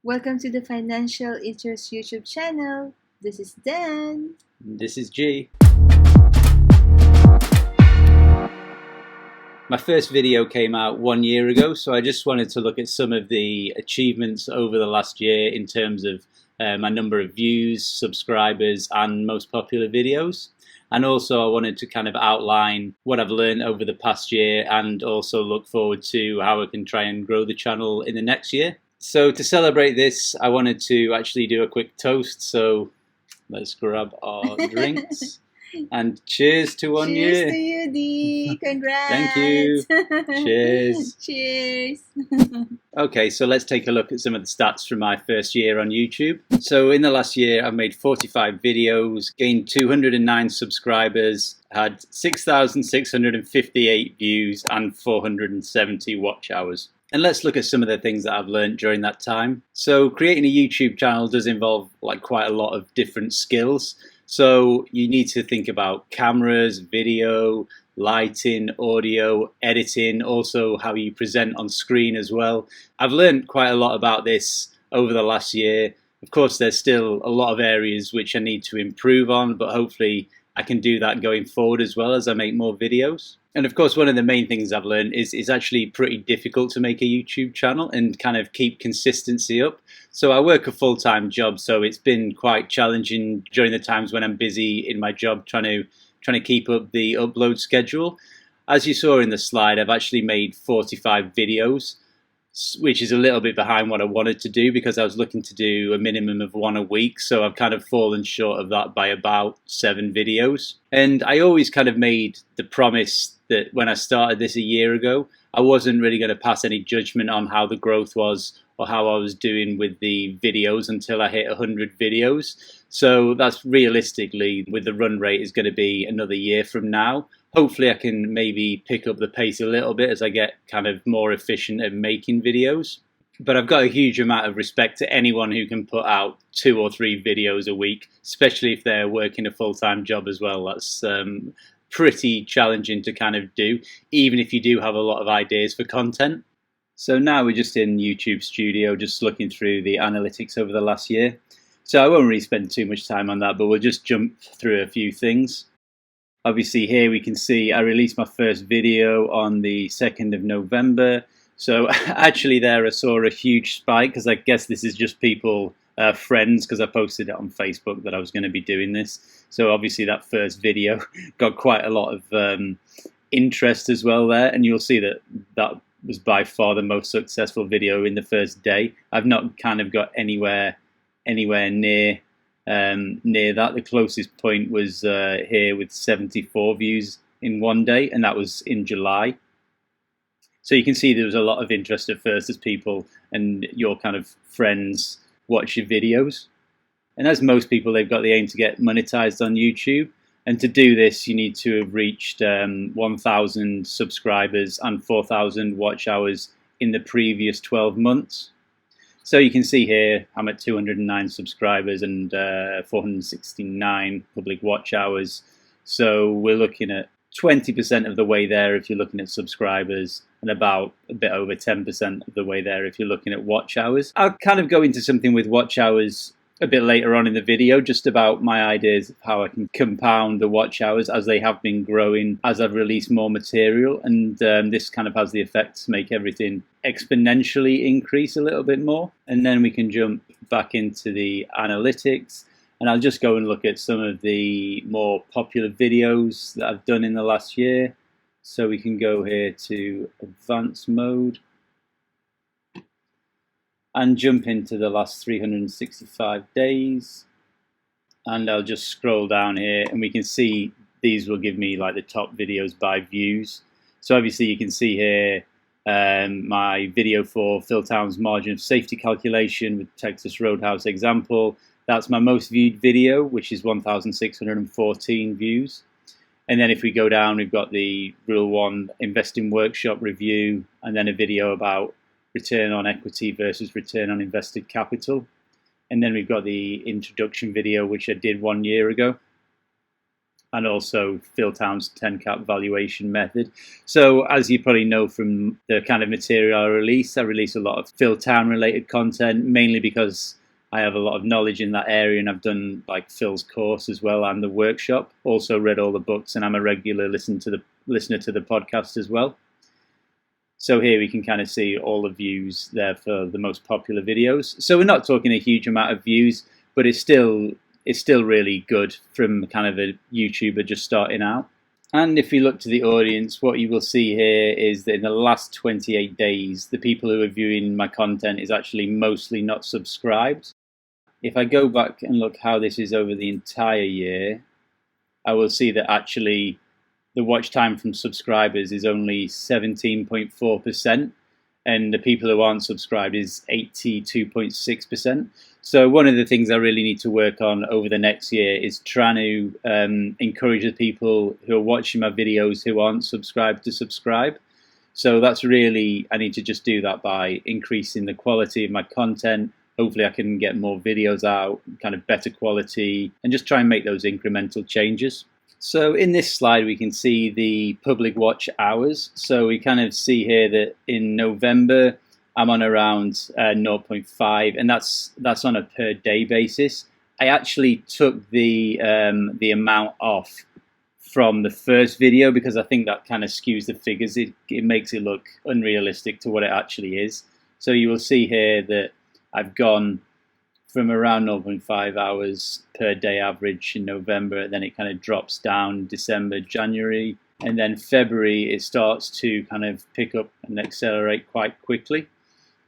Welcome to the Financial Interest YouTube channel. This is Dan. This is G. My first video came out 1 year ago, so I just wanted to look at some of the achievements over the last year in terms of my number of views, subscribers, and most popular videos. And also I wanted to kind of outline what I've learned over the past year and also look forward to how I can try and grow the channel in the next year. So to celebrate this, I wanted to actually do a quick toast. So let's grab our drinks. And cheers to 1 year. Cheers to you, D. Congrats. Thank you. Cheers. Cheers. Okay, so let's take a look at some of the stats from my first year on YouTube. So in the last year, I've made 45 videos, gained 209 subscribers, had 6,658 views, and 470 watch hours. And let's look at some of the things that I've learned during that time. So creating a YouTube channel does involve quite a lot of different skills. So you need to think about cameras, video, lighting, audio, editing, also how you present on screen as well. I've learned quite a lot about this over the last year. Of course, there's still a lot of areas which I need to improve on, but hopefully I can do that going forward as well as I make more videos. And of course, one of the main things I've learned is actually pretty difficult to make a YouTube channel and kind of keep consistency up. So I work a full-time job, so it's been quite challenging during the times when I'm busy in my job trying to keep up the upload schedule. As you saw in the slide, I've actually made 45 videos, which is a little bit behind what I wanted to do because I was looking to do a minimum of one a week. So I've kind of fallen short of that by about 7 videos. And I always kind of made the promise that when I started this a year ago, I wasn't really going to pass any judgment on how the growth was or how I was doing with the videos until I hit 100 videos. So that's realistically, with the run rate, is going to be another year from now. Hopefully I can maybe pick up the pace a little bit as I get kind of more efficient at making videos. But I've got a huge amount of respect to anyone who can put out 2 or 3 videos a week, especially if they're working a full-time job as well. That's pretty challenging to kind of do, even if you do have a lot of ideas for content. So now we're just in YouTube Studio, just looking through the analytics over the last year. So I won't really spend too much time on that, but we'll just jump through a few things. Obviously here we can see I released my first video on the 2nd of November. So actually there I saw a huge spike because I guess this is just people, friends, because I posted it on Facebook that I was going to be doing this. So obviously that first video got quite a lot of interest as well there. And you'll see that that was by far the most successful video in the first day. I've not kind of got anywhere near that. The closest point was here with 74 views in one day, and that was in July. So you can see there was a lot of interest at first as people and your kind of friends watch your videos. And as most people, they've got the aim to get monetized on YouTube. And to do this, you need to have reached 1,000 subscribers and 4,000 watch hours in the previous 12 months. So you can see here, I'm at 209 subscribers and 469 public watch hours. So we're looking at 20% of the way there if you're looking at subscribers, and about a bit over 10% of the way there if you're looking at watch hours. I'll kind of go into something with watch hours a bit later on in the video, just about my ideas of how I can compound the watch hours as they have been growing as I've released more material, and this kind of has the effect to make everything exponentially increase a little bit more. And then we can jump back into the analytics, and I'll just go and look at some of the more popular videos that I've done in the last year. So we can go here to advanced mode and jump into the last 365 days. And I'll just scroll down here and we can see these will give me like the top videos by views. So obviously you can see here my video for Phil Town's margin of safety calculation with Texas Roadhouse example. That's my most viewed video, which is 1,614 views. And then if we go down, we've got the Rule 1 investing workshop review, and then a video about return on equity versus return on invested capital. And then we've got the introduction video, which I did 1 year ago. and also Phil Town's 10 cap valuation method. So as you probably know from the kind of material I release a lot of Phil Town related content, mainly because I have a lot of knowledge in that area, and I've done like Phil's course as well and the workshop. Also read all the books, and I'm a regular listener to the podcast as well. So here we can kind of see all the views there for the most popular videos. So we're not talking a huge amount of views, but it's still really good from kind of a YouTuber just starting out. And if you look to the audience, what you will see here is that in the last 28 days, the people who are viewing my content is actually mostly not subscribed. If I go back and look how this is over the entire year, I will see that actually the watch time from subscribers is only 17.4%, and the people who aren't subscribed is 82.6%. So one of the things I really need to work on over the next year is trying to encourage the people who are watching my videos who aren't subscribed to subscribe. So that's really, I need to just do that by increasing the quality of my content. Hopefully I can get more videos out, kind of better quality, and just try and make those incremental changes. So in this slide, we can see the public watch hours. So we kind of see here that in November, I'm on around 0.5, and that's on a per day basis. I actually took the amount off from the first video because I think that kind of skews the figures. It makes it look unrealistic to what it actually is. So you will see here that I've gone from around 0.5 hours per day average in November, then it kind of drops down December, January, and then February it starts to kind of pick up and accelerate quite quickly.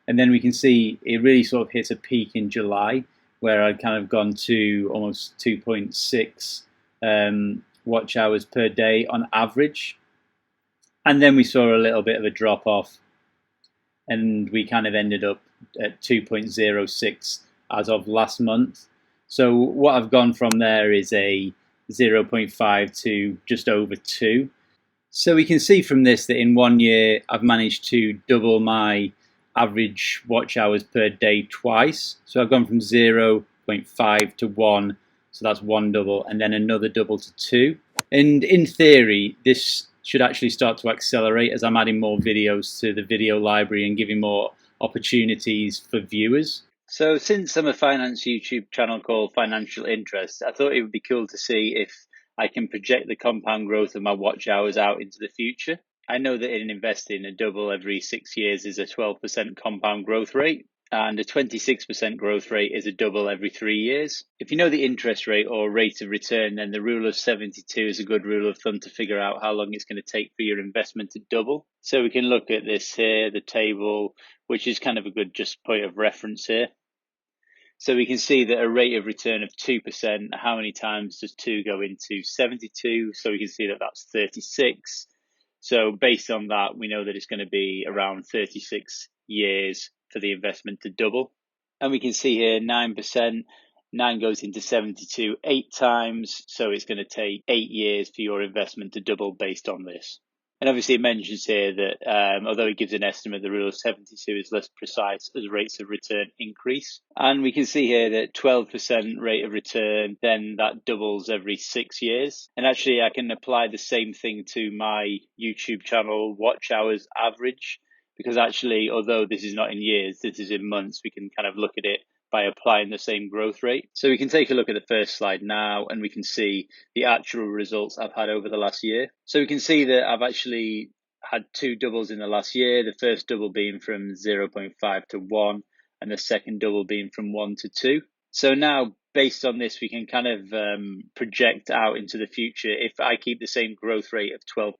And then we can see it really sort of hits a peak in July, where I'd kind of gone to almost 2.6 watch hours per day on average. And then we saw a little bit of a drop off, and we kind of ended up at 2.06 as of last month. So what I've gone from there is a 0.5 to just over 2. So we can see from this that in 1 year I've managed to double my average watch hours per day twice. So I've gone from 0.5 to 1, so that's one double, and then another double to 2. And in theory, this should actually start to accelerate as I'm adding more videos to the video library and giving more opportunities for viewers. So since I'm a finance YouTube channel called Financial Interest, I thought it would be cool to see if I can project the compound growth of my watch hours out into the future. I know that in investing, a double every 6 years is a 12% compound growth rate, and a 26% growth rate is a double every 3 years. If you know the interest rate or rate of return, then the rule of 72 is a good rule of thumb to figure out how long it's going to take for your investment to double. So we can look at this here, the table, which is kind of a good just point of reference here. So we can see that a rate of return of 2%, how many times does 2 go into 72? So we can see that that's 36. So based on that, we know that it's going to be around 36 years for the investment to double. And we can see here 9%, 9 goes into 72 8 times. So it's going to take 8 years for your investment to double based on this. And obviously it mentions here that although it gives an estimate, the rule of 72 is less precise as rates of return increase. And we can see here that 12% rate of return, then that doubles every 6 years. And actually I can apply the same thing to my YouTube channel watch hours average, because actually, although this is not in years, this is in months, we can kind of look at it by applying the same growth rate. So we can take a look at the first slide now, and we can see the actual results I've had over the last year. So we can see that I've actually had 2 doubles in the last year, the first double being from 0.5 to 1, and the second double being from 1 to 2. So now, based on this, we can kind of project out into the future. If I keep the same growth rate of 12%,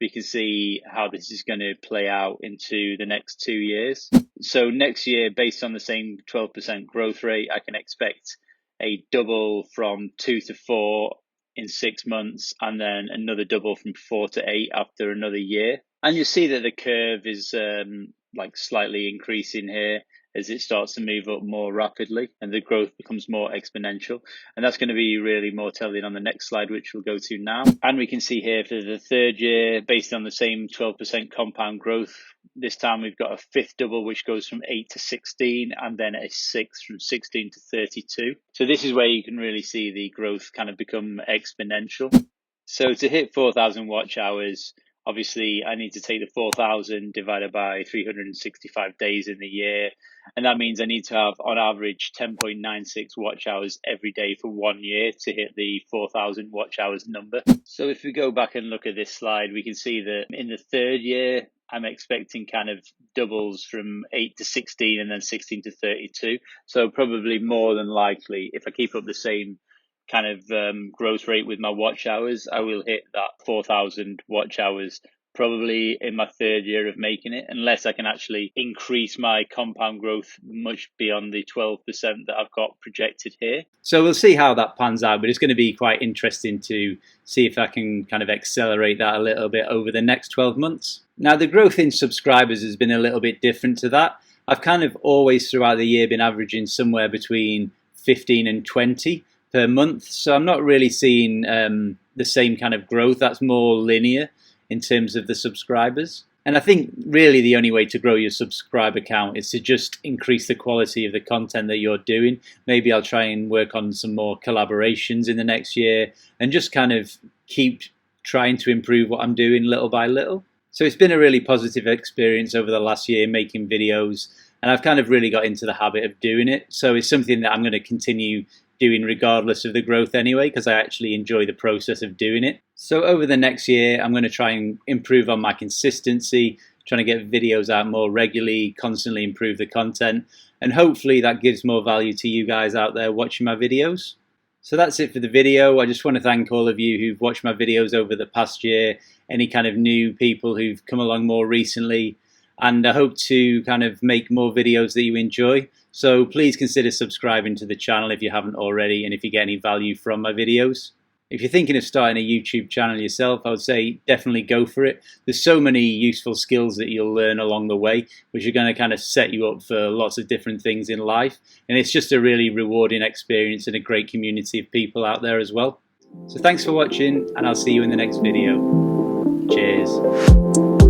we can see how this is going to play out into the next 2 years. So next year, based on the same 12% growth rate, I can expect a double from 2 to 4 in 6 months, and then another double from 4 to 8 after another year. And you see that the curve is like slightly increasing here as it starts to move up more rapidly and the growth becomes more exponential. And that's going to be really more telling on the next slide, which we'll go to now. And we can see here for the third year, based on the same 12% compound growth, this time we've got a fifth double, which goes from 8 to 16, and then a sixth from 16 to 32. So this is where you can really see the growth kind of become exponential. So to hit 4,000 watch hours, obviously I need to take the 4,000 divided by 365 days in the year. And that means I need to have on average 10.96 watch hours every day for 1 year to hit the 4,000 watch hours number. So if we go back and look at this slide, we can see that in the third year, I'm expecting kind of doubles from 8 to 16 and then 16 to 32. So probably more than likely, if I keep up the same kind of growth rate with my watch hours, I will hit that 4,000 watch hours probably in my third year of making it, unless I can actually increase my compound growth much beyond the 12% that I've got projected here. So we'll see how that pans out, but it's going to be quite interesting to see if I can kind of accelerate that a little bit over the next 12 months. Now, the growth in subscribers has been a little bit different to that. I've kind of always throughout the year been averaging somewhere between 15 and 20 per month. So I'm not really seeing the same kind of growth. That's more linear in terms of the subscribers. And I think really the only way to grow your subscriber count is to just increase the quality of the content that you're doing. Maybe I'll try and work on some more collaborations in the next year and just kind of keep trying to improve what I'm doing little by little. So it's been a really positive experience over the last year making videos, and I've kind of really got into the habit of doing it. So it's something that I'm going to continue doing regardless of the growth anyway, because I actually enjoy the process of doing it. So over the next year, I'm going to try and improve on my consistency, trying to get videos out more regularly, constantly improve the content, and hopefully that gives more value to you guys out there watching my videos. So that's it for the video. I just want to thank all of you who've watched my videos over the past year, any kind of new people who've come along more recently, and I hope to kind of make more videos that you enjoy. So please consider subscribing to the channel if you haven't already, and if you get any value from my videos. If you're thinking of starting a YouTube channel yourself, I would say definitely go for it. There's so many useful skills that you'll learn along the way, which are going to kind of set you up for lots of different things in life. And it's just a really rewarding experience and a great community of people out there as well. So thanks for watching, and I'll see you in the next video. Cheers.